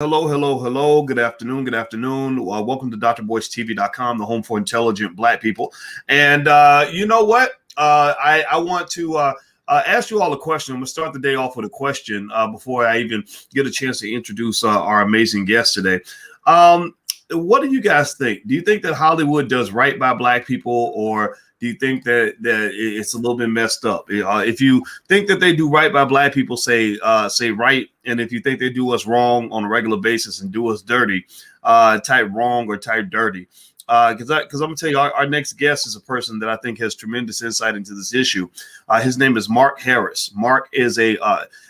Hello, hello, hello. Good afternoon. Good afternoon. Welcome to drboystv.com, the home for intelligent Black people. And you know what? I want to ask you all a question. I'm going to start the day off with a question before I even get a chance to introduce our amazing guest today. What do you guys think? Do you think that Hollywood does right by Black people, or do you think that it's a little bit messed up? If you think that they do right by Black people, say right, and if you think they do us wrong on a regular basis and do us dirty, type wrong or type dirty. Because I'm gonna tell you, our next guest is a person that I think has tremendous insight into this issue. His name is Mark Harris. Mark is an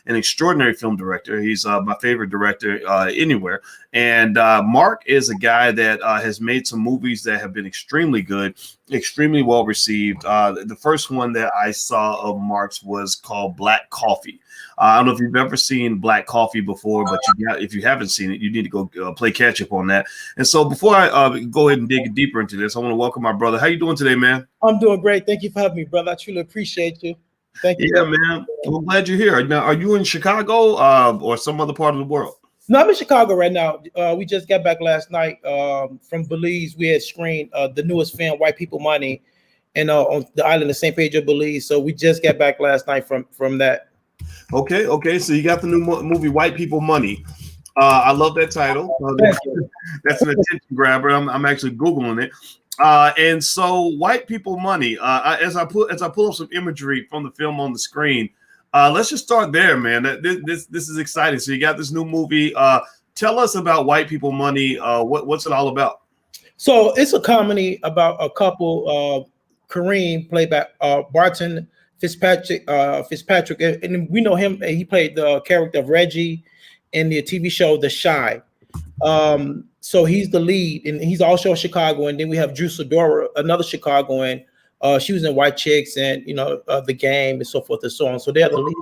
extraordinary film director. He's my favorite director anywhere. And Mark is a guy that has made some movies that have been extremely good, extremely well received. The first one that I saw of Mark's was called Black Coffee. I don't know if you've ever seen Black Coffee before, but if you haven't seen it, you need to go play catch up on that. And so before I go ahead and dig deeper into this, I want to welcome my brother. How you doing today, man? I'm doing great. Thank you for having me, brother. I truly appreciate you. Thank you. Yeah, man. I'm glad you're here. Now, are you in Chicago or some other part of the world? No, I'm in Chicago right now. We just got back last night from Belize. We had screened the newest film, White People Money, and on the island of St. Pedro, Belize. So we just got back last night from that. Okay. So you got the new movie, White People Money. I love that title. That's an attention grabber. I'm actually Googling it. And so White People Money, as I pull up some imagery from the film on the screen, let's just start there, man. This is exciting. So you got this new movie. Tell us about White People Money. What's it all about? So it's a comedy about a couple, Kareem, played by Barton Fitzpatrick, and we know him. He played the character of Reggie in the TV show The Chi. So he's the lead, and he's also a Chicagoan. Then we have Drew Sidora, another Chicagoan. She was in White Chicks and The Game and so forth and so on. So they're the lead.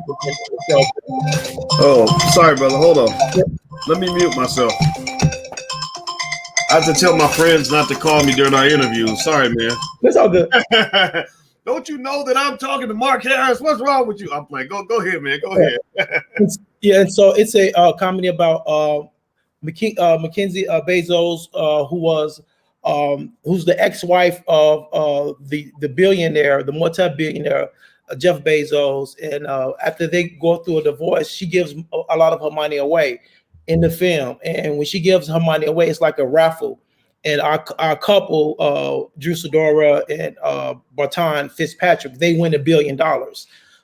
Oh, sorry, brother. Hold on. Let me mute myself. I have to tell my friends not to call me during our interviews. Sorry, man. That's all good. Don't you know that I'm talking to Mark Harris? What's wrong with you? I'm playing. Go ahead, man. Go ahead. Yeah, and so it's a comedy about Mackenzie Bezos, who's the ex-wife of the billionaire, the multi-billionaire Jeff Bezos, and after they go through a divorce, she gives a lot of her money away in the film, and when she gives her money away, it's like a raffle. And our couple, Drew Sidora and Barton Fitzpatrick, they win $1 billion.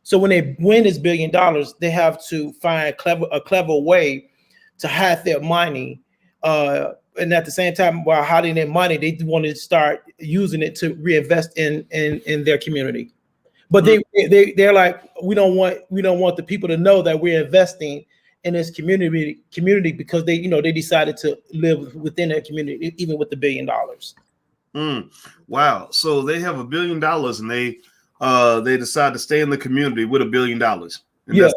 So when they win this $1 billion, they have to find a clever way to hide their money. And at the same time, while hiding their money, they wanted to start using it to reinvest in their community. But they're like, we don't want the people to know that we're investing in this community because they decided to live within their community, even with the $1 billion. Wow. So they have $1 billion and they decide to stay in the community with $1 billion. Yeah.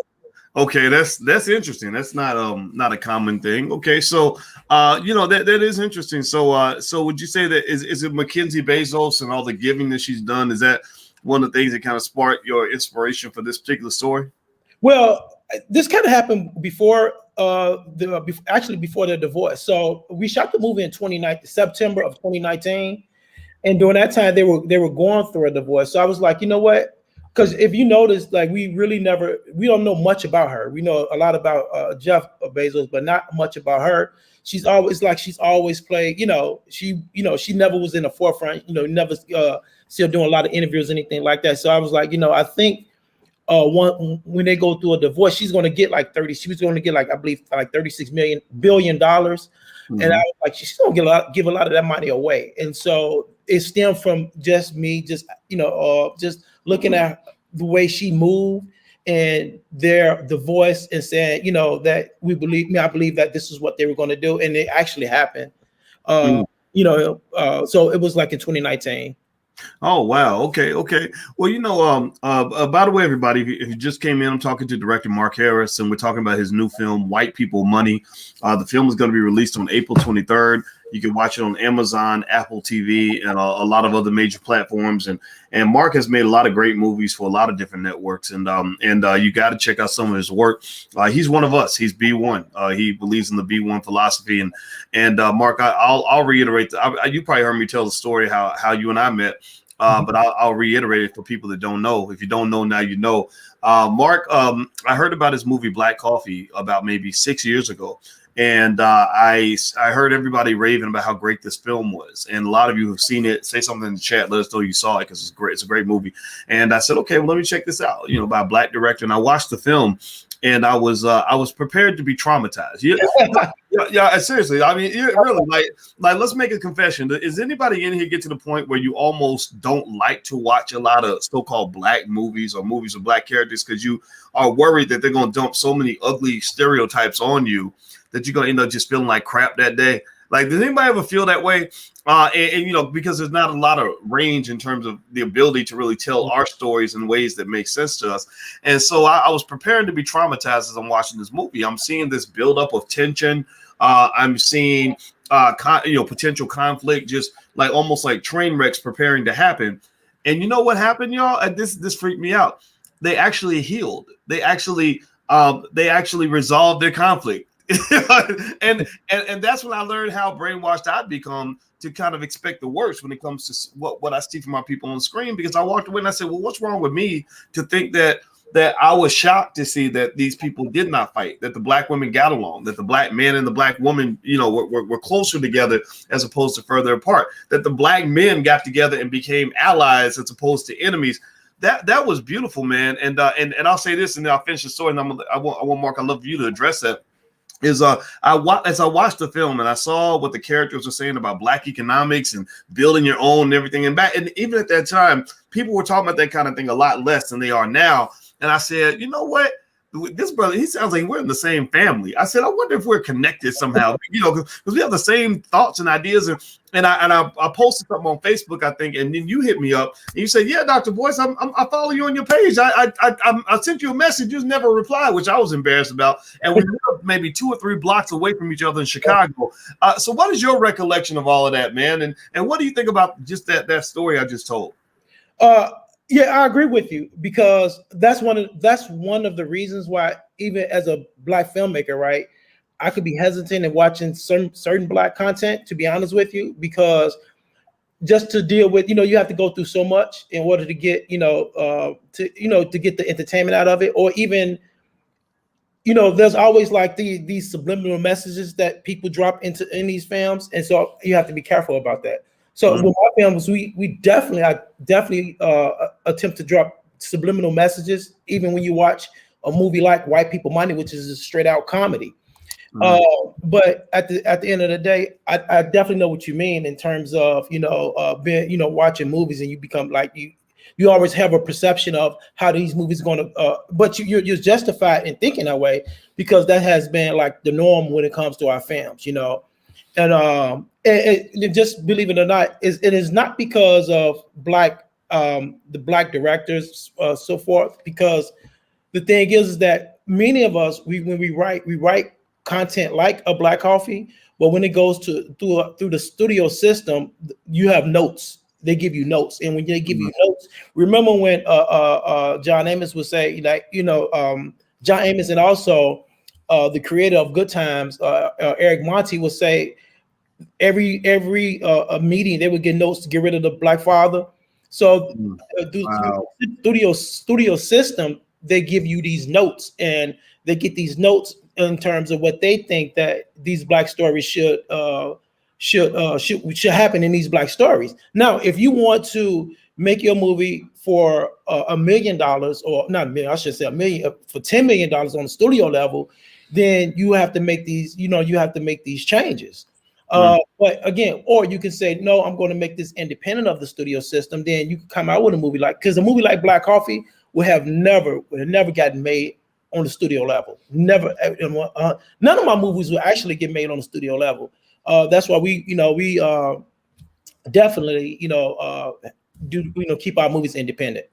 That's interesting. That's not a common thing. Okay. So, that is interesting. So would you say that is it Mackenzie Bezos and all the giving that she's done? Is that one of the things that kind of sparked your inspiration for this particular story? Well, this kind of happened before before the divorce. So we shot the movie in September of 2019, and during that time they were going through a divorce. So I was like, you know what? Because if you notice, like we don't know much about her. We know a lot about Jeff Bezos, but not much about her. She's always played. She never was in the forefront. Never still doing a lot of interviews, anything like that. So I was like, I think. When they go through a divorce, she's going to get like 30. She was going to get like, I believe, like $36 billion. Mm-hmm. And I was like, she's going to give a lot of that money away. And so it stemmed from just me, just looking at the way she moved and their divorce and saying, that I believe that this is what they were going to do, and it actually happened. So it was like in 2019. Oh, wow. Okay. Well, by the way, everybody, if you just came in, I'm talking to director Mark Harris, and we're talking about his new film, White People Money. The film is going to be released on April 23rd. You can watch it on Amazon, Apple TV, and a lot of other major platforms. And Mark has made a lot of great movies for a lot of different networks. And you got to check out some of his work. He's one of us. He's B1. He believes in the B1 philosophy. And Mark, I'll reiterate. You probably heard me tell the story how you and I met. But I'll reiterate it for people that don't know. If you don't know now, you know. Mark, I heard about his movie Black Coffee about maybe 6 years ago. And I heard everybody raving about how great this film was. And a lot of you have seen it. Say something in the chat. Let us know you saw it because it's great. It's a great movie. And I said, okay, well, let me check this out, by a Black director. And I watched the film. And I was prepared to be traumatized. Yeah, seriously. I mean, really, like, let's make a confession. Is anybody in here get to the point where you almost don't like to watch a lot of so-called Black movies or movies with Black characters because you are worried that they're going to dump so many ugly stereotypes on you that you're going to end up just feeling like crap that day? Like, does anybody ever feel that way? Because there's not a lot of range in terms of the ability to really tell our stories in ways that make sense to us. And so I was preparing to be traumatized as I'm watching this movie. I'm seeing this buildup of tension. I'm seeing, potential conflict, just like almost like train wrecks preparing to happen. And you know what happened, y'all? And this freaked me out. They actually healed. They actually resolved their conflict. and that's when I learned how brainwashed I'd become to kind of expect the worst when it comes to what I see from my people on the screen, because I walked away and I said, well, what's wrong with me to think that I was shocked to see that these people did not fight, that the Black women got along, that the Black man and the Black woman, were closer together as opposed to further apart, that the Black men got together and became allies as opposed to enemies. That was beautiful, man. And I'll say this, and then I'll finish the story. And I want Mark, I'd love you to address that. As I watched the film and I saw what the characters were saying about Black economics and building your own and everything, and even at that time, people were talking about that kind of thing a lot less than they are now. And I said, you know what? This brother, he sounds like we're in the same family. I said, I wonder if we're connected somehow, because we have the same thoughts and ideas. And I posted something on Facebook, I think, and then you hit me up and you said, yeah, Dr. Boyce, I follow you on your page. I sent you a message, you just never replied, which I was embarrassed about. And we live maybe 2 or 3 blocks away from each other in Chicago. So what is your recollection of all of that, man? And what do you think about just that story I just told? Yeah, I agree with you, because that's one of the reasons why, even as a Black filmmaker, right, I could be hesitant in watching certain Black content, to be honest with you, because just to deal with, you have to go through so much in order to get, to get the entertainment out of it, or even, there's always like these subliminal messages that people drop in these films, and so you have to be careful about that. So with my films, I definitely attempt to drop subliminal messages, even when you watch a movie like White People Money, which is a straight out comedy. But at the end of the day, I definitely know what you mean in terms of being watching movies, and you become like you always have a perception of how these movies are going to, but you're justified in thinking that way, because that has been like the norm when it comes to our films, And just believe it or not, it is not because of the Black directors, so forth. Because the thing is that many of us, when we write content like a Black Coffee, but when it goes through the studio system, you have notes. They give you notes, and when they give you notes, remember when John Amos would say, John Amos, and also the creator of Good Times, Eric Monty, would say, every meeting they would get notes to get rid of the Black father. So through the studio system, they give you these notes, and they get these notes in terms of what they think that these Black stories should happen in these Black stories. Now, if you want to make your movie for $1 million, or not a million, I should say $1 million, for $10 million on the studio level, then you have to make these, these changes. But again, or you can say, no, I'm going to make this independent of the studio system. Then you can come out with a movie because a movie like Black Coffee would have never gotten made on the studio level. Never. None of my movies will actually get made on the studio level. That's why we definitely, keep our movies independent.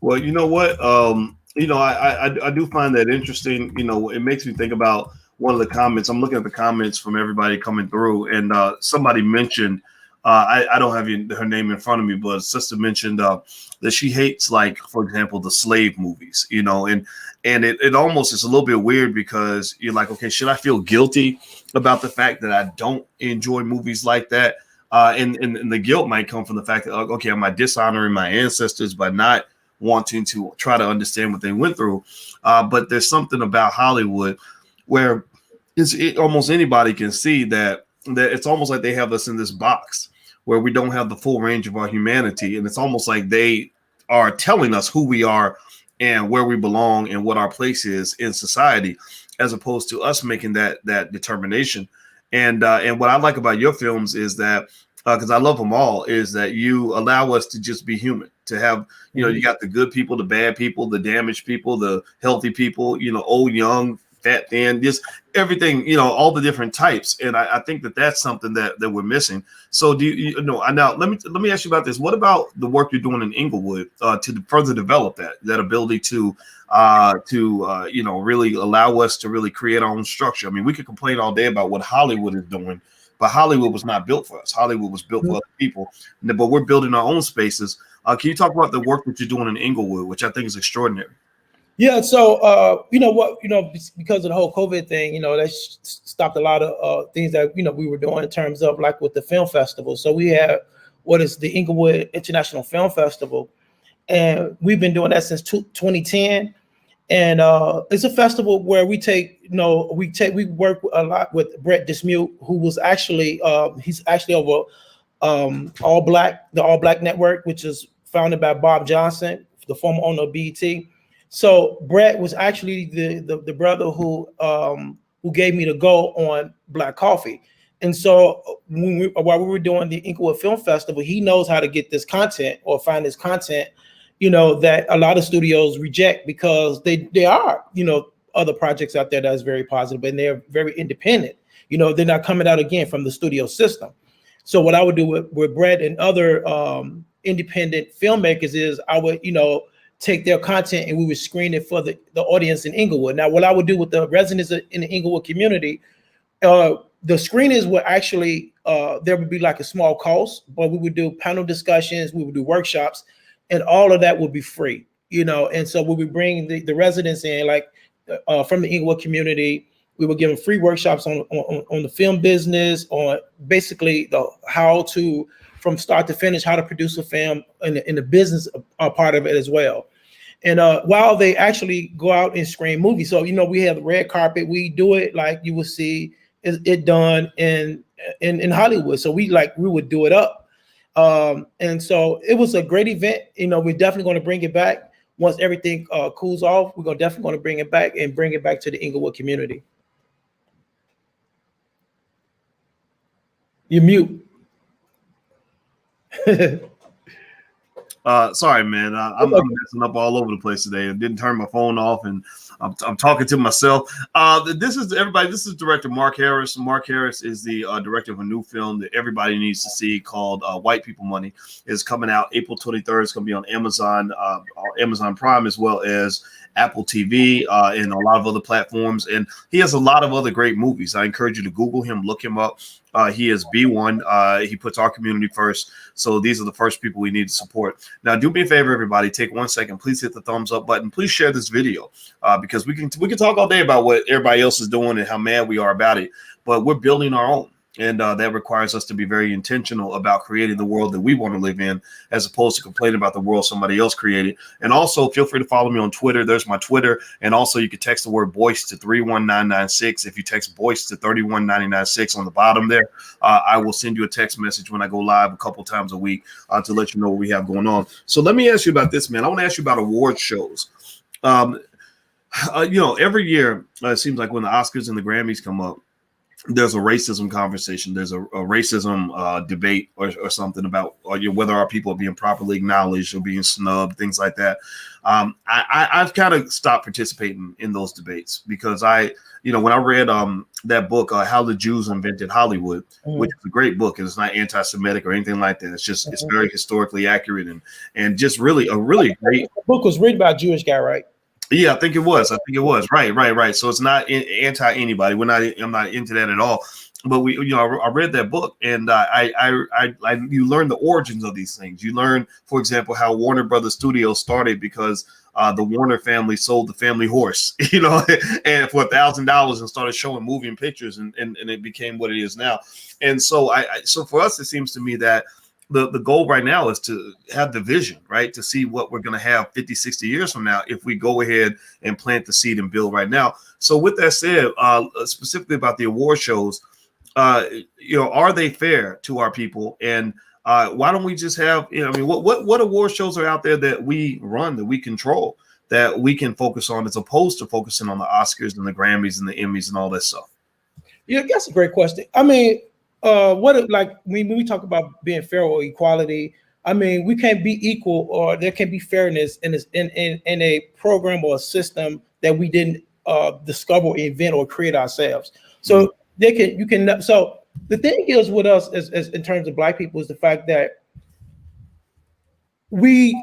Well, you know what? I do find that interesting. It makes me think about one of the comments. I'm looking at the comments from everybody coming through, and somebody mentioned. I don't have her name in front of me, but sister mentioned that she hates, like, for example, the slave movies, you know, and it almost is a little bit weird because you're like, okay, should I feel guilty about the fact that I don't enjoy movies like that? And the guilt might come from the fact that, okay, am I dishonoring my ancestors by not wanting to try to understand what they went through? But there's something about Hollywood where almost anybody can see that it's almost like they have us in this box where we don't have the full range of our humanity. And it's almost like they are telling us who we are and where we belong and what our place is in society, as opposed to us making that determination. And what I like about your films is that, because I love them all, is that you allow us to just be human, to have, you know, you got the good people, the bad people, the damaged people, the healthy people, you know, old, young, fat, thin, just everything, you know, all the different types. And I think that that's something that we're missing. So do you know, now let me ask you about this. What about the work you're doing in Inglewood to further develop that ability to you know, really allow us to really create our own structure? I mean, we could complain all day about what Hollywood is doing, but Hollywood was not built for us. Hollywood was built for other people, but we're building our own spaces. Can you talk about the work that you're doing in Inglewood, which I think is extraordinary? Yeah, so you know what, you know, because of the whole COVID thing, you know, that stopped a lot of things that, you know, we were doing in terms of, like, with the film festival. So we have what is the Inglewood International Film Festival, and we've been doing that since 2010. And it's a festival where we take, you know, we work a lot with Brett Dismute, who was actually he's actually over the All Black Network, which is founded by Bob Johnson, the former owner of BET. So Brett was actually the brother who gave me the go on Black Coffee. And so while we were doing the Inglewood Film Festival, he knows how to get this content or find this content, you know, that a lot of studios reject because they are, you know, other projects out there that is very positive and they're very independent. You know, they're not coming out again from the studio system. So what I would do with Brett and other independent filmmakers is I would, you know, take their content and we would screen it for the audience in Inglewood. Now, what I would do with the residents in the Inglewood community, the screenings would actually, there would be like a small cost, but we would do panel discussions, we would do workshops, and all of that would be free, you know. And so we would bring the residents in, like from the Inglewood community. We would give them free workshops on the film business, on basically the how to, from start to finish, how to produce a film and in the business part of it as well. And while they actually go out and screen movies, so, you know, we have the red carpet. We do it like you will see it done in Hollywood. So we would do it up. And so it was a great event. You know, we're definitely going to bring it back once everything cools off. We're definitely going to bring it back and bring it back to the Inglewood community. You mute. Sorry, man. I'm messing up all over the place today. I didn't turn my phone off, and I'm talking to myself. This is everybody. This is director Mark Harris. Mark Harris is the director of a new film that everybody needs to see called White People Money. It's coming out April 23rd. It's going to be on Amazon Prime, as well as Apple TV and a lot of other platforms. And he has a lot of other great movies. I encourage you to Google him, look him up. He is B1. He puts our community first. So these are the first people we need to support. Now, do me a favor, everybody. Take 1 second. Please hit the thumbs up button. Please share this video because we can talk all day about what everybody else is doing and how mad we are about it. But we're building our own. And that requires us to be very intentional about creating the world that we want to live in, as opposed to complaining about the world somebody else created. And also, feel free to follow me on Twitter. There's my Twitter. And also, you can text the word BOYCE to 31996. If you text BOYCE to 31996 on the bottom there, I will send you a text message when I go live a couple times a week to let you know what we have going on. So let me ask you about this, man. I want to ask you about award shows. You know, every year, it seems like when the Oscars and the Grammys come up, there's a racism conversation. There's a racism debate or something about whether our people are being properly acknowledged or being snubbed, things like that. I've kind of stopped participating in those debates because when I read that book, How the Jews Invented Hollywood, which is a great book, and it's not anti-Semitic or anything like that. It's just it's very historically accurate and just really a really great book was written by a Jewish guy, right? Yeah, I think it was. I think it was. Right. So it's not anti anybody. I'm not into that at all. But I read that book, and you learn the origins of these things. You learn, for example, how Warner Brothers Studios started because the Warner family sold the family horse, and for $1,000 and started showing moving pictures, and it became what it is now. And so so for us, it seems to me that the goal right now is to have the vision, right? To see what we're going to have 50, 60 years from now if we go ahead and plant the seed and build right now. So with that said, specifically about the award shows, are they fair to our people? And why don't we just have, what award shows are out there that we run, that we control, that we can focus on as opposed to focusing on the Oscars and the Grammys and the Emmys and all that stuff? Yeah, that's a great question. I mean, when we talk about being fair or equality, I mean, we can't be equal, or there can be fairness in a program or a system that we didn't discover, or invent, or create ourselves. So So the thing is with us, as in terms of Black people, is the fact that we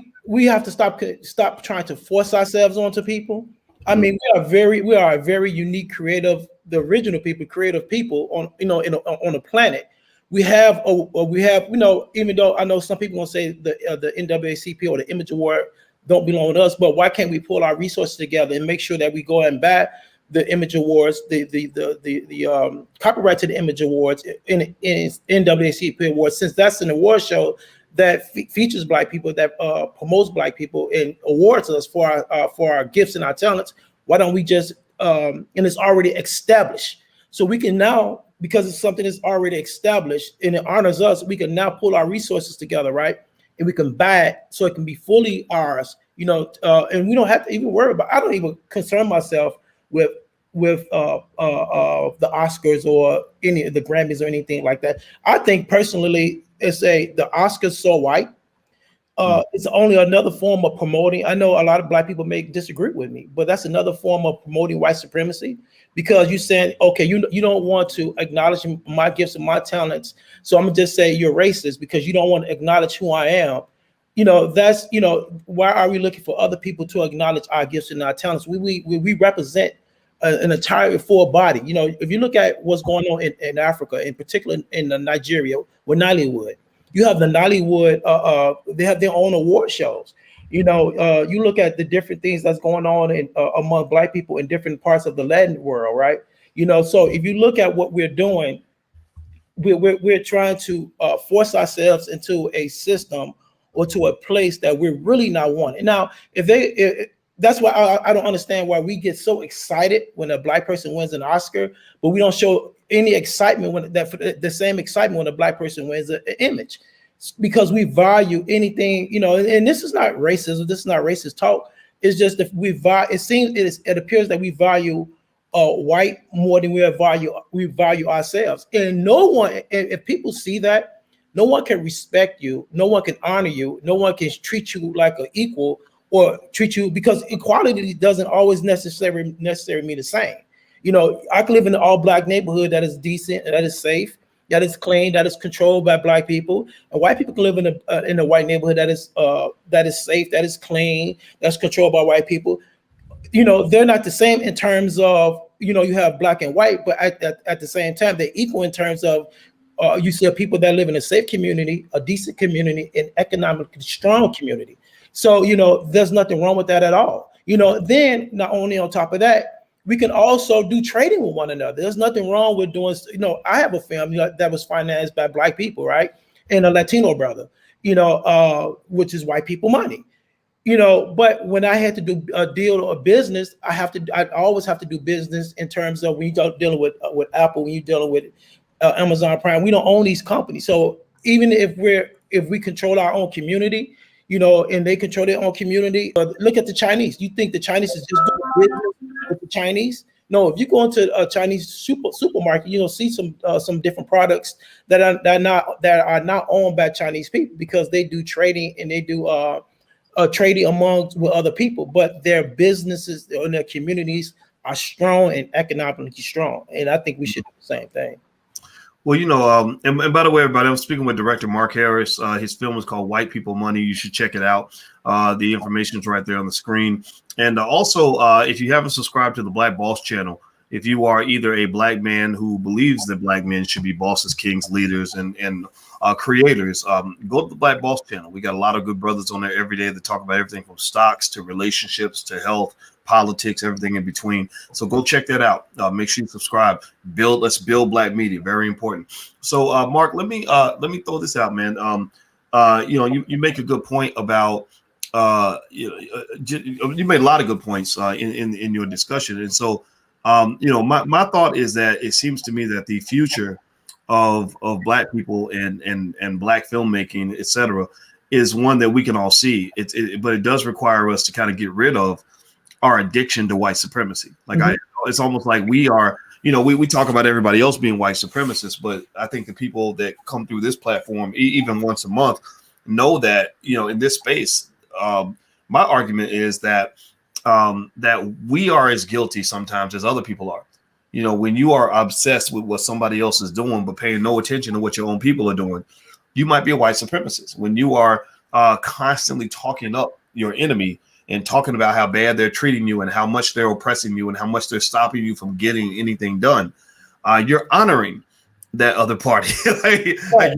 have to stop trying to force ourselves onto people. I mean, we are a very unique, creative, the original people, creative people on on the planet. We have even though I know some people gonna say the NAACP or the Image Award don't belong to us, but why can't we pull our resources together and make sure that we go and back the Image Awards, the copyright to the Image Awards in NAACP Awards, since that's an award show that features Black people, that promotes Black people and awards us for our gifts and our talents. Why don't we just and it's already established, so we can now, because it's something that's already established and it honors us, we can now pull our resources together, right? And we can buy it so it can be fully ours, and we don't have to even worry about. I don't even concern myself with the Oscars or any of the Grammys or anything like that. I think personally, the Oscars so white. It's only another form of promoting. I know a lot of Black people may disagree with me, but that's another form of promoting white supremacy, because you're saying, okay, you don't want to acknowledge my gifts and my talents, so I'm gonna just say you're racist because you don't want to acknowledge who I am. That's why are we looking for other people to acknowledge our gifts and our talents? We represent an entire full body. If you look at what's going on in Africa, in particular in Nigeria with Nollywood, you have the Nollywood. They have their own award shows. You look at the different things that's going on among Black people in different parts of the Latin world, right? So if you look at what we're doing, we're trying to force ourselves into a system or to a place that we're really not wanting. Now, that's why I don't understand why we get so excited when a Black person wins an Oscar, but we don't show any excitement the same excitement when a Black person wins an Image, because we value anything, and this is not racism, this is not racist talk. It's just that it appears that we value white more than we value ourselves. And no one, if people see that, no one can respect you, no one can honor you, no one can treat you like an equal, or treat you, because equality doesn't always necessarily mean the same. I can live in an all Black neighborhood that is decent, that is safe, that is clean, that is controlled by Black people, and white people can live in a white neighborhood that is safe, that is clean, that's controlled by white people. They're not the same in terms of you have Black and white, but at the same time they're equal in terms of you see people that live in a safe community, a decent community, an economically strong community. So there's nothing wrong with that at all. Then not only on top of that, we can also do trading with one another. There's nothing wrong with doing. I have a family that was financed by Black people, right, and a Latino brother, which is white people money. But when I had to do a deal or business, I always have to do business in terms of when you're dealing with Apple, when you're dealing with Amazon Prime, we don't own these companies. So even if we control our own community, and they control their own community, look at the Chinese. You think the Chinese is just doing business with the Chinese? No, if you go into a Chinese supermarket, you'll see some different products that are not owned by Chinese people, because they do trading and they do trading with other people, but their businesses and their communities are strong and economically strong. And I think we should do the same thing. Well, and by the way, everybody, I'm speaking with director Mark Harris. His film is called White People Money. You should check it out. The information is right there on the screen. And also, if you haven't subscribed to the Black Boss channel, if you are either a black man who believes that black men should be bosses, kings, leaders, and creators, go to the Black Boss channel. We got a lot of good brothers on there every day that talk about everything from stocks to relationships to health, politics, everything in between. So go check that out. Make sure you subscribe. Let's build black media. Very important. So Mark, let me throw this out, man. You make a good point about you made a lot of good points in your discussion. And so my thought is that it seems to me that the future of black people and black filmmaking, et cetera, is one that we can all see. But it does require us to kind of get rid of our addiction to white supremacy. Like it's almost like we are, we talk about everybody else being white supremacists, but I think the people that come through this platform, even once a month, know that, in this space, my argument is that that we are as guilty sometimes as other people are. When you are obsessed with what somebody else is doing, but paying no attention to what your own people are doing, you might be a white supremacist. When you are constantly talking up your enemy and talking about how bad they're treating you and how much they're oppressing you and how much they're stopping you from getting anything done, you're honoring that other party. What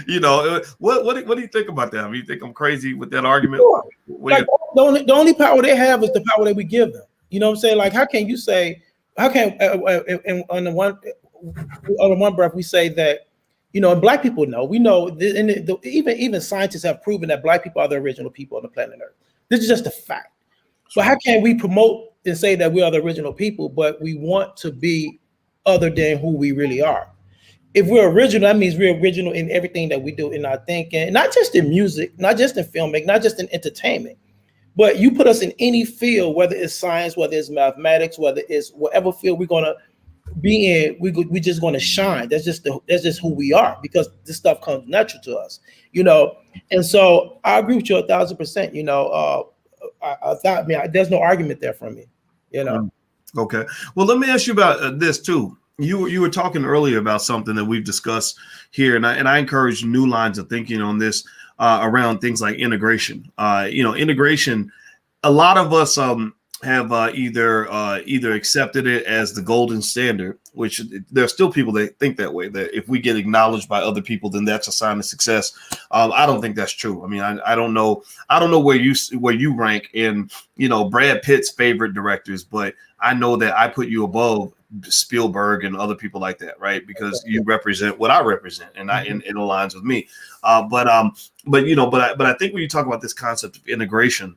do you think about that? I mean, you think I'm crazy with that argument? Sure. Like, the only power they have is the power that we give them. You know what I'm saying? Like, how can on the one breath we say that, and black people know, we know, even scientists have proven that black people are the original people on the planet Earth. This is just a fact. So how can we promote and say that we are the original people, but we want to be other than who we really are? If we're original, that means we're original in everything that we do in our thinking, not just in music, not just in filmmaking, not just in entertainment, but you put us in any field, whether it's science, whether it's mathematics, whether it's whatever field we're going to be in, we're just going to shine. That's just who we are, because this stuff comes natural to us, And so I agree with you 1,000%. I thought, there's no argument there from me, Okay. Well, let me ask you about this too. You were talking earlier about something that we've discussed here, and I encourage new lines of thinking on this around things like integration. Integration. A lot of us have either accepted it as the golden standard, which there's still people that think that way, that if we get acknowledged by other people, then that's a sign of success. I don't think that's true. I mean, I don't know where you rank in, Brad Pitt's favorite directors, but I know that I put you above Spielberg and other people like that, right? Because you represent what I represent, and it aligns with me. But I think when you talk about this concept of integration,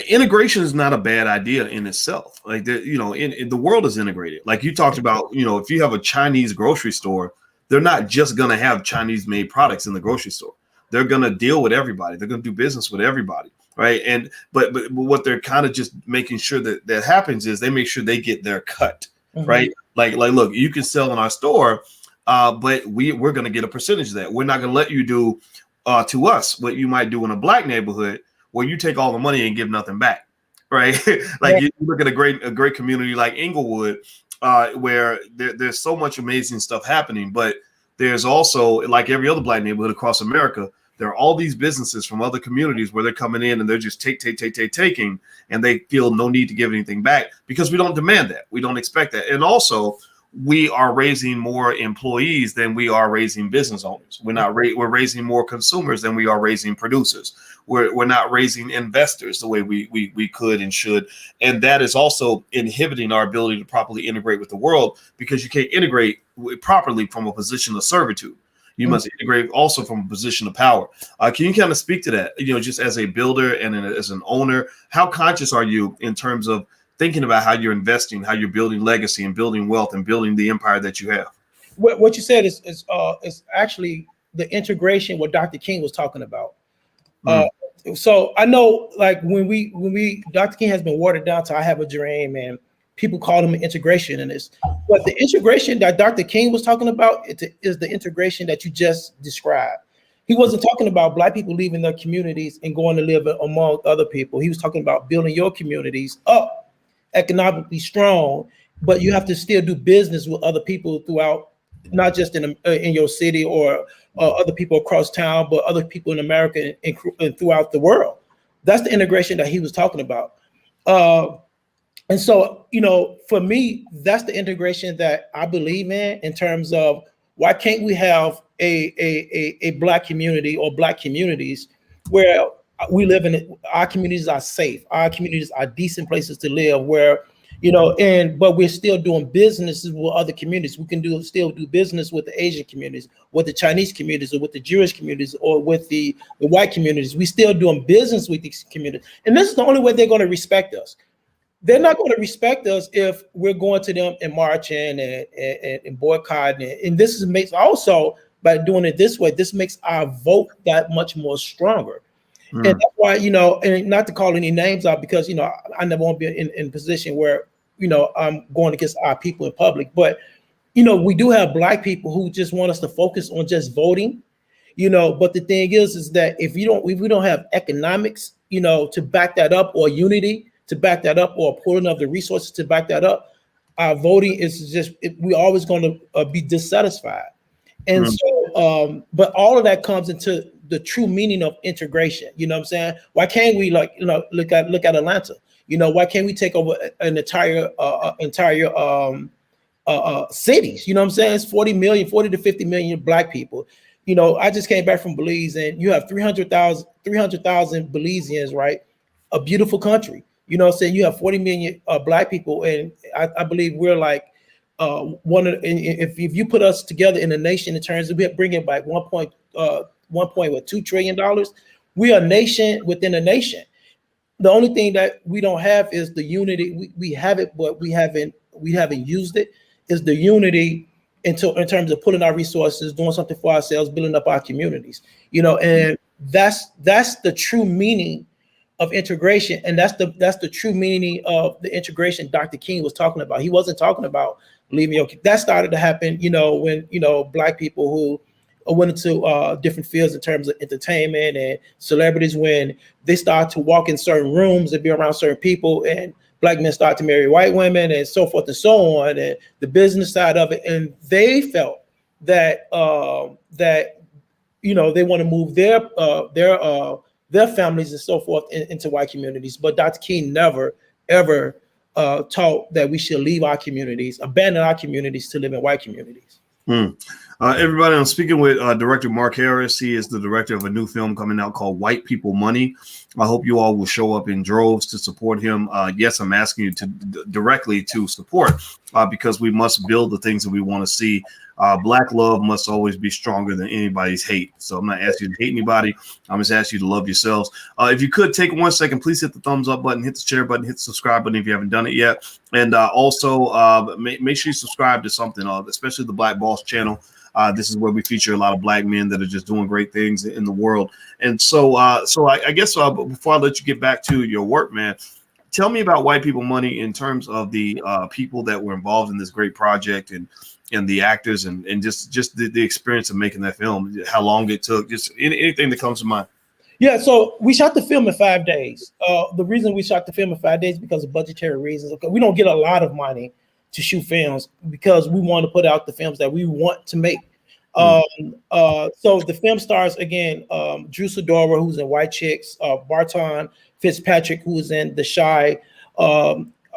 integration is not a bad idea in itself. Like the world is integrated. Like you talked about, if you have a Chinese grocery store, they're not just going to have Chinese made products in the grocery store. They're going to deal with everybody. They're going to do business with everybody. Right. And but what they're kind of just making sure that happens is they make sure they get their cut. Right. Like, look, you can sell in our store, but we're going to get a percentage of that. We're not going to let you do to us what you might do in a black neighborhood where you take all the money and give nothing back. Right. Like you look at a great community like Inglewood, where there's so much amazing stuff happening. But there's also, like every other black neighborhood across America, there are all these businesses from other communities where they're coming in and they're just taking, and they feel no need to give anything back because we don't demand that. We don't expect that. And also, we are raising more employees than we are raising business owners. We're raising more consumers than we are raising producers. We're not raising investors the way we could and should. And that is also inhibiting our ability to properly integrate with the world, because you can't integrate properly from a position of servitude. You must integrate also from a position of power. Can you kind of speak to that? Just as a builder and as an owner, how conscious are you in terms of thinking about how you're investing, how you're building legacy and building wealth and building the empire that you have? What you said is actually the integration what Dr. King was talking about. So I know, like when we Dr. King has been watered down to I Have a Dream, and people call him integration in this. But the integration that Dr. King was talking about is the integration that you just described. He wasn't talking about black people leaving their communities and going to live among other people. He was talking about building your communities up, economically strong, but you have to still do business with other people throughout not just in your city or other people across town, but other people in America and throughout the world. That's the integration that he was talking about. And so, for me, that's the integration that I believe in terms of why can't we have a Black community or Black communities where we live in, our communities are safe, our communities are decent places to live, where, but we're still doing businesses with other communities. We can still do business with the Asian communities, with the Chinese communities, or with the Jewish communities, or with the white communities. We still doing business with these communities. And this is the only way they're going to respect us. They're not going to respect us if we're going to them and marching and boycotting. And this makes also, by doing it this way, this makes our vote that much more stronger. And that's why, and not to call any names out, because, I never want to be in a position where, I'm going against our people in public. But, we do have Black people who just want us to focus on just voting, but the thing is that if we don't have economics, to back that up, or unity to back that up, or pulling of the resources to back that up, our voting is we're always going to be dissatisfied. And so, but all of that comes into the true meaning of integration. You know what I'm saying? Why can't we look at Atlanta? Why can't we take over an entire cities? You know what I'm saying? It's 40 to 50 million Black people. I just came back from Belize, and you have 300,000 Belizeans, right? A beautiful country. You know what I'm saying? You have 40 million Black people, and I believe we're like if you put us together in a nation in terms of bringing back $1.2 trillion, we are a nation within a nation. The only thing that we don't have is the unity. We have it, but we haven't used it. Is the unity in terms of pulling our resources, doing something for ourselves, building up our communities. And that's the true meaning of integration, and that's the true meaning of the integration Dr. King was talking about. He wasn't talking about leaving. That started to happen, when Black people who went into different fields in terms of entertainment and celebrities, when they start to walk in certain rooms and be around certain people, and Black men start to marry white women, and so forth and so on, and the business side of it, and they felt that they want to move their families and so forth into white communities. But Dr. King never, ever taught that we should leave our communities, abandon our communities to live in white communities. Everybody, I'm speaking with director Mark Harris. He is the director of a new film coming out called White People Money. I hope you all will show up in droves to support him. Yes, I'm asking you to directly to support because we must build the things that we want to see. Black love must always be stronger than anybody's hate. So I'm not asking you to hate anybody. I'm just asking you to love yourselves. If you could take 1 second, please hit the thumbs up button, hit the share button, hit the subscribe button if you haven't done it yet. And also make sure you subscribe to something, especially the Black Boss channel. This is where we feature a lot of Black men that are just doing great things in the world. And so I guess before I let you get back to your work, man, tell me about White People Money in terms of the people that were involved in this great project and the actors and just the experience of making that film, how long it took, just anything that comes to mind. Yeah, so we shot the film in 5 days. The reason we shot the film in 5 days is because of budgetary reasons. Okay, we don't get a lot of money to shoot films because we want to put out the films that we want to make. So the film stars again, Drew Sidora, who's in White Chicks, Barton Fitzpatrick, who was in The Shy,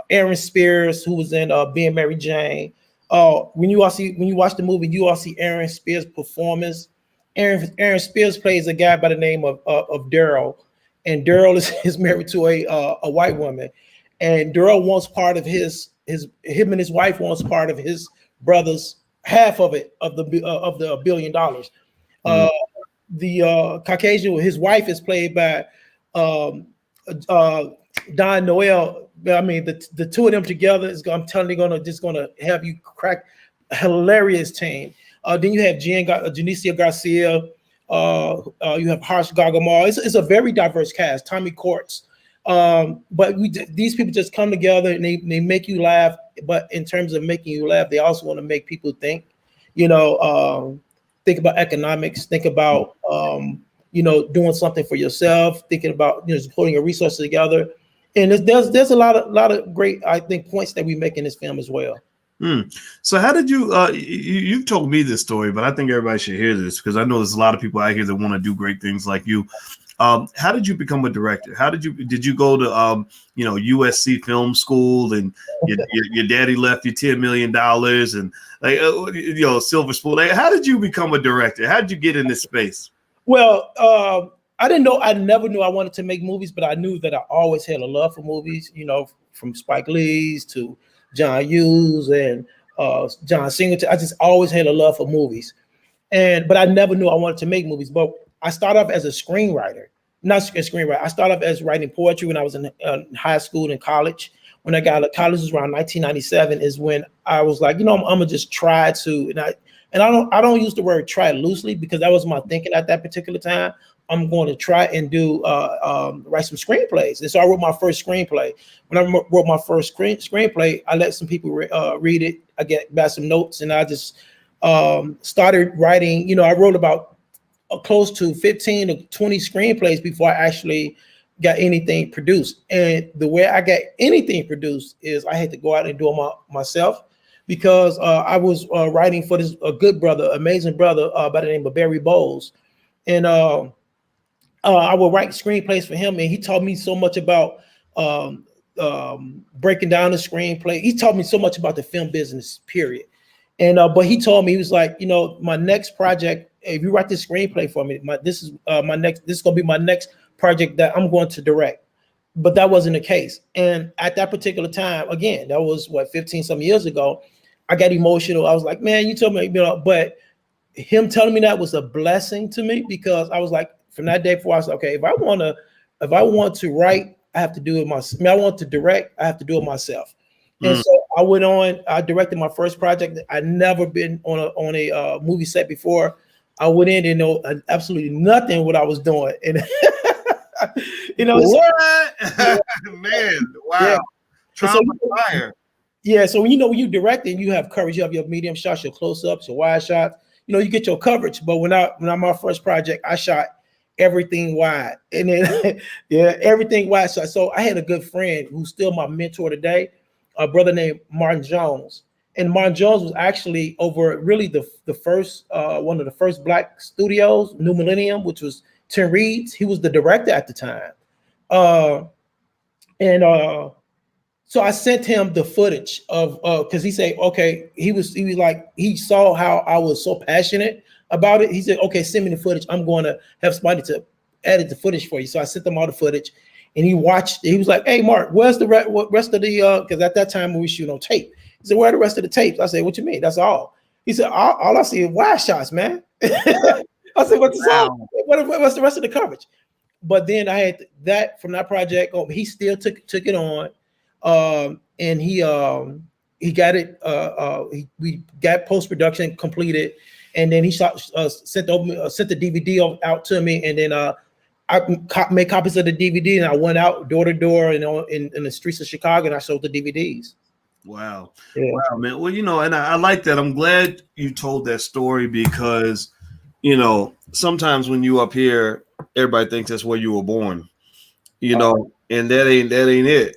Aaron Spears, who was in Being Mary Jane. When you watch the movie, you all see Aaron Spears' performance. Aaron Spears plays a guy by the name of Daryl, and Daryl is married to a white woman, and Daryl wants part of him and his wife wants part of his brother's half of it, of the $1 billion. The Caucasian, his wife is played by Don Noel. I mean, the two of them together I'm telling you, gonna have you crack a hilarious team. Then you have Janicia Garcia. You have Harsh Gargamel. It's a very diverse cast. Tommy Courts. But these people just come together and they make you laugh. But in terms of making you laugh, they also want to make people think. Think about economics. Think about doing something for yourself. Thinking about putting your resources together. And there's a lot of great, I think, points that we make in this film as well. Hmm. So how did you've told me this story, but I think everybody should hear this because I know there's a lot of people out here that want to do great things like you. How did you become a director? Did you go to USC film school and your daddy left you $10 million and like silver spoon? Like, how did you become a director? How did you get in this space? Well, I didn't know. I never knew I wanted to make movies, but I knew that I always had a love for movies. From Spike Lee's to John Hughes and John Singleton. I just always had a love for movies, but I never knew I wanted to make movies. But I started off as a screenwriter, not a screenwriter. I started off as writing poetry when I was in high school and college. When I got to college was around 1997 is when I was like, I'm gonna just try to, and I don't use the word try loosely because that was my thinking at that particular time. I'm going to try and write some screenplays. And so I wrote my first screenplay. When I wrote my first screenplay, I let some people read it. I get back some notes, and I just started writing. I wrote about close to 15 to 20 screenplays before I actually got anything produced. And the way I got anything produced is I had to go out and do it myself because I was writing for this good brother, amazing brother by the name of Barry Bowles. And I would write screenplays for him, and he taught me so much about breaking down the screenplay. He taught me so much about the film business, period. And but he told me, he was like, my next project, if you write this screenplay for me, this is gonna be my next project that I'm going to direct. But that wasn't the case. And at that particular time, again, that was 15 some years ago, I got emotional. I was like, man, you told me, but him telling me that was a blessing to me because I was like, from that day forward, I was like, okay, if I want to write, I have to do it myself. I want to direct, I have to do it myself. And so I went on. I directed my first project. I'd never been on a movie set before. I went in and know absolutely nothing what I was doing, and what? Man, wow, yeah. trial by fire. Yeah, so when you're directing, you have coverage. You have your medium shots, your close-ups, your wide shots. You get your coverage. But when I'm my first project, I shot everything wide, and then everything wide shot. So I had a good friend who's still my mentor today, a brother named Martin Jones. And Martin Jones was actually over really the first one of the first black studios, New Millennium, which was Tim Reed's. He was the director at the time. So I sent him the footage of because he said, okay, he was like, he saw how I was so passionate about it. He said, okay, send me the footage. I'm going to have somebody to edit the footage for you. So I sent them all the footage, and he watched. He was like, hey, Mark, where's the rest of the because at that time we shoot on tape. He said, where are the rest of the tapes? I said, what you mean? That's all. He said, all I see is wide shots, man. I said, what's the song? What's the rest of the coverage? But then I had that from that project. He still took it on. And he got it. We got post-production completed, and then he sent the DVD out to me, and then I made copies of the DVD, and I went out door to door and in the streets of Chicago, and I sold the DVDs. Wow. Yeah. Wow, man. Well, and I like that. I'm glad you told that story because, sometimes when you up here, everybody thinks that's where you were born, and that ain't it.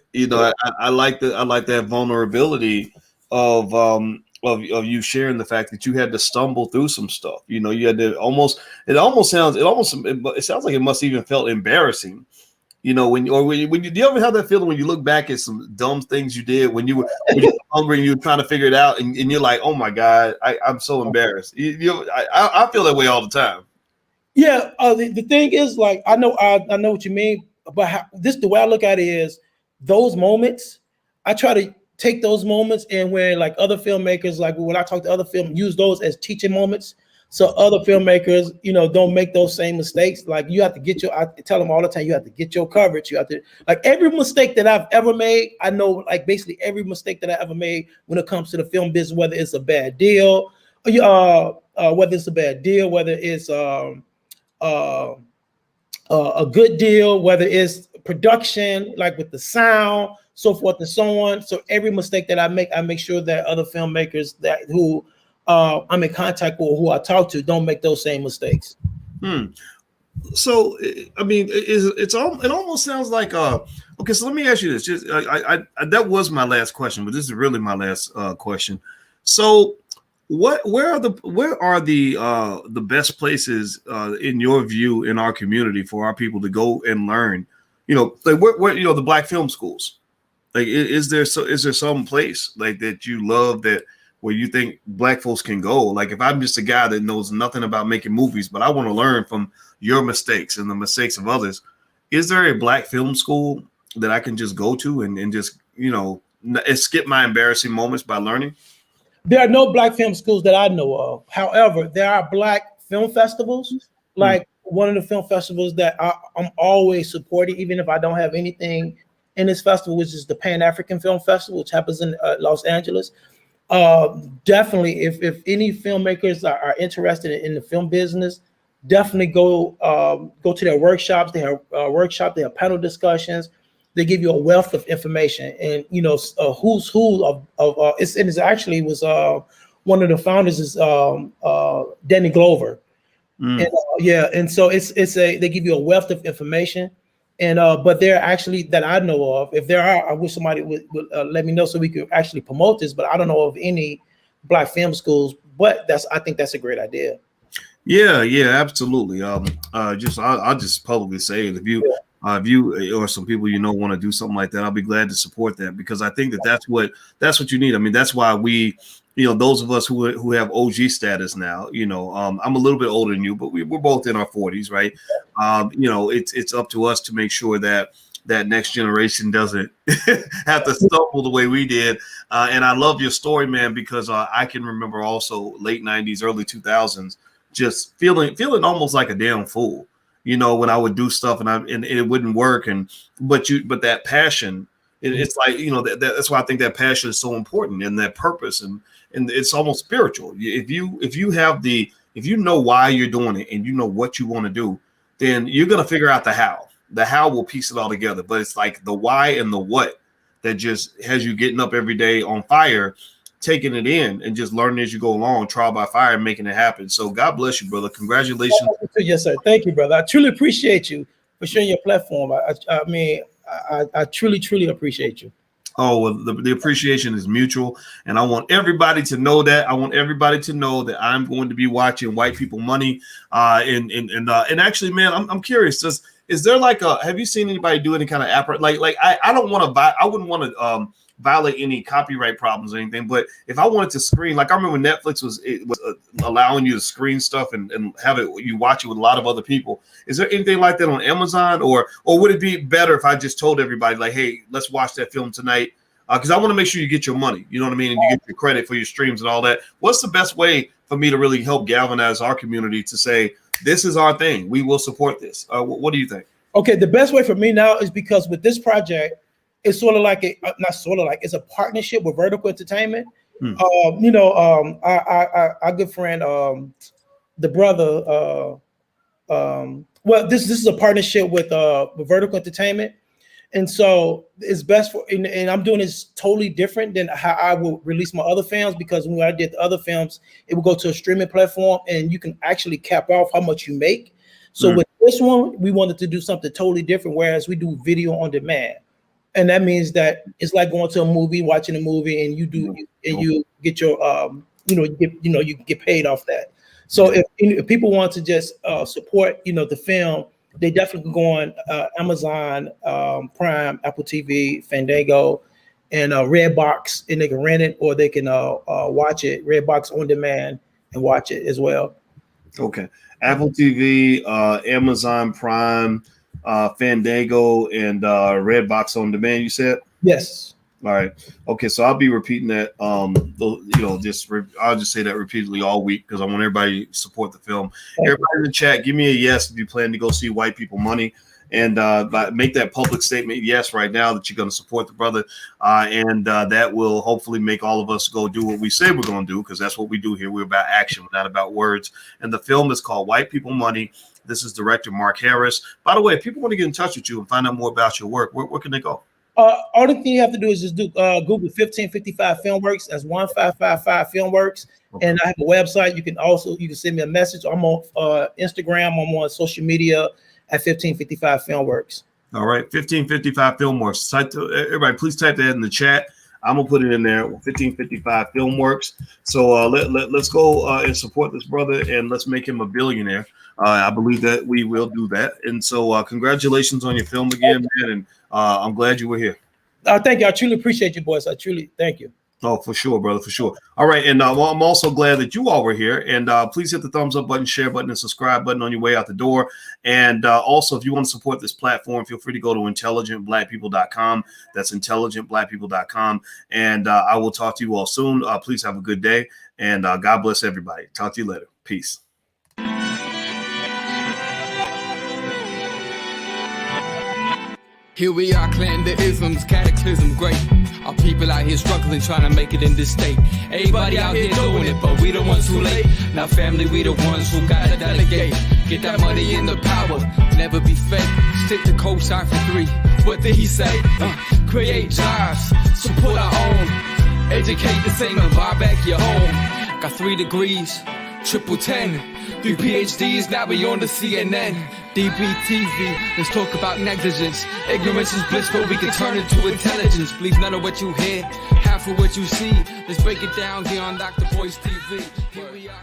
I like that vulnerability of you sharing the fact that you had to stumble through some stuff. You had to it sounds like it must even felt embarrassing. When you do you ever have that feeling when you look back at some dumb things you did when you were hungry and you were trying to figure it out and you're like, oh my God, I'm so embarrassed. I feel that way all the time. Yeah. The thing is, like, I know what you mean, but the way I look at it is those moments, I try to take those moments and when like other filmmakers, like when I talk to other use those as teaching moments. So other filmmakers, don't make those same mistakes. Like you have to I tell them all the time, you have to get your coverage. You have to, like every mistake that I've ever made, I know like basically every mistake that I ever made when it comes to the film business, whether it's a bad deal, whether it's a good deal, whether it's production, like with the sound, so forth and so on. So every mistake that I make sure that other filmmakers who I'm in contact with, who I talk to, don't make those same mistakes. So I mean, it almost sounds like okay. So let me ask you this. Just that was my last question, but this is really my last question. So where are the best places in your view in our community for our people to go and learn? You know, like where you know the black film schools. Like, is there some place like that you love that where you think black folks can go? Like, if I'm just a guy that knows nothing about making movies, but I want to learn from your mistakes and the mistakes of others, is there a black film school that I can just go to and just and skip my embarrassing moments by learning? There are no black film schools that I know of. However, there are black film festivals. Mm. Like one of the film festivals that I'm always supporting, even if I don't have anything in this festival, which is the Pan African Film Festival, which happens in Los Angeles. Definitely, if any filmmakers are interested in the film business, definitely go to their workshops. They have workshops. They have panel discussions. They give you a wealth of information, and who's who of it's actually was one of the founders is Danny Glover, Mm. and yeah, and so they give you a wealth of information, and but there actually that I know of, if there are, I wish somebody would let me know so we could actually promote this, but I don't know of any black film schools, but I think that's a great idea. Yeah, absolutely. I'll just publicly say it. If you or some people want to do something like that, I'll be glad to support that because I think that's what you need. I mean, that's why we, those of us who have OG status now, I'm a little bit older than you, but we're both in our 40s, right? It's up to us to make sure that next generation doesn't have to stumble the way we did. And I love your story, man, because I can remember also late 90s, early 2000s, just feeling almost like a damn fool, when I would do stuff and it wouldn't work. But that passion, it's like, that's why I think that passion is so important, and that purpose, and it's almost spiritual. If you know why you're doing it and you know what you want to do, then you're going to figure out the how. The how will piece it all together, but it's like the why and the what that just has you getting up every day on fire, taking it in and just learning as you go along, trial by fire, and making it happen. So God bless you, brother. Congratulations. Yes, sir. Thank you, brother. I truly appreciate you for sharing your platform. I mean, I truly appreciate you. Oh, well, the appreciation is mutual, and I want everybody to know that. I want everybody to know that I'm going to be watching White People Money. And actually, man, I'm curious. Is there like have you seen anybody do any kind of app like I don't want to buy, I wouldn't want to violate any copyright problems or anything, but if I wanted to screen, like I remember when Netflix was allowing you to screen stuff and have it, you watch it with a lot of other people. Is there anything like that on Amazon, or would it be better if I just told everybody like, hey, let's watch that film tonight? Because I want to make sure you get your money, you know what I mean, and you get your credit for your streams and all that. What's the best way for me to really help galvanize our community to say, this is our thing, we will support this? What do you think? Okay, the best way for me now is because with this project, it's sort of like it's a partnership with Vertical Entertainment. Our good friend, the brother. Well, this is a partnership with Vertical Entertainment, and so it's best for. And I'm doing this totally different than how I will release my other films, because when I did the other films, it will go to a streaming platform, and you can actually cap off how much you make. So with this one, we wanted to do something totally different, whereas we do video on demand. And that means that it's like going to a movie, watching a movie, and you get your you get paid off that. So if people want to just support the film, they definitely can go on Amazon Prime, Apple TV, Fandango, and Redbox, and they can rent it, or they can watch it Redbox on demand and watch it as well. Okay, Apple TV, Amazon Prime, Fandango, and Redbox on demand, you said? Yes. All right. Okay, so I'll be repeating that. I'll just say that repeatedly all week because I want everybody to support the film. Everybody in the chat, give me a yes if you plan to go see White People Money, and make that public statement yes right now that you're going to support the brother, and that will hopefully make all of us go do what we say we're going to do, because that's what we do here. We're about action, we're not about words. And the film is called White People Money. This is director Mark Harris. By the way, if people want to get in touch with you and find out more about your work, where can they go? Only thing you have to do is just do Google 1555 Filmworks. That's 1555 Filmworks. Okay. And I have a website. You can send me a message. I'm on Instagram. I'm on social media at 1555 Filmworks. All right, 1555 Filmworks. Everybody, please type that in the chat. I'm gonna put it in there. 1555 Filmworks. So let's go and support this brother, and let's make him a billionaire. I believe that we will do that. And so congratulations on your film again, man. And I'm glad you were here. Thank you. I truly appreciate you, boys. I truly thank you. Oh, for sure, brother, for sure. All right, and I'm also glad that you all were here. And please hit the thumbs up button, share button, and subscribe button on your way out the door. And also, if you want to support this platform, feel free to go to intelligentblackpeople.com. That's intelligentblackpeople.com. And I will talk to you all soon. Please have a good day, and God bless everybody. Talk to you later. Peace. Here we are, clan the isms, cataclysm, great. Our people out here struggling, trying to make it in this state. Everybody out here doing it, but we the ones too late. Now family, we the ones who gotta delegate. Get that money in the power, never be fake. Stick to co-sign for 3. What did he say? Create jobs, support our own. Educate the same and buy back your home. Got 3 degrees, triple 10. 3 PhDs, now we on the CNN. DBTV, let's talk about negligence. Ignorance is bliss, but we can turn it to intelligence. Believe none of what you hear, half of what you see. Let's break it down here on Dr. Boyce TV. Here we are.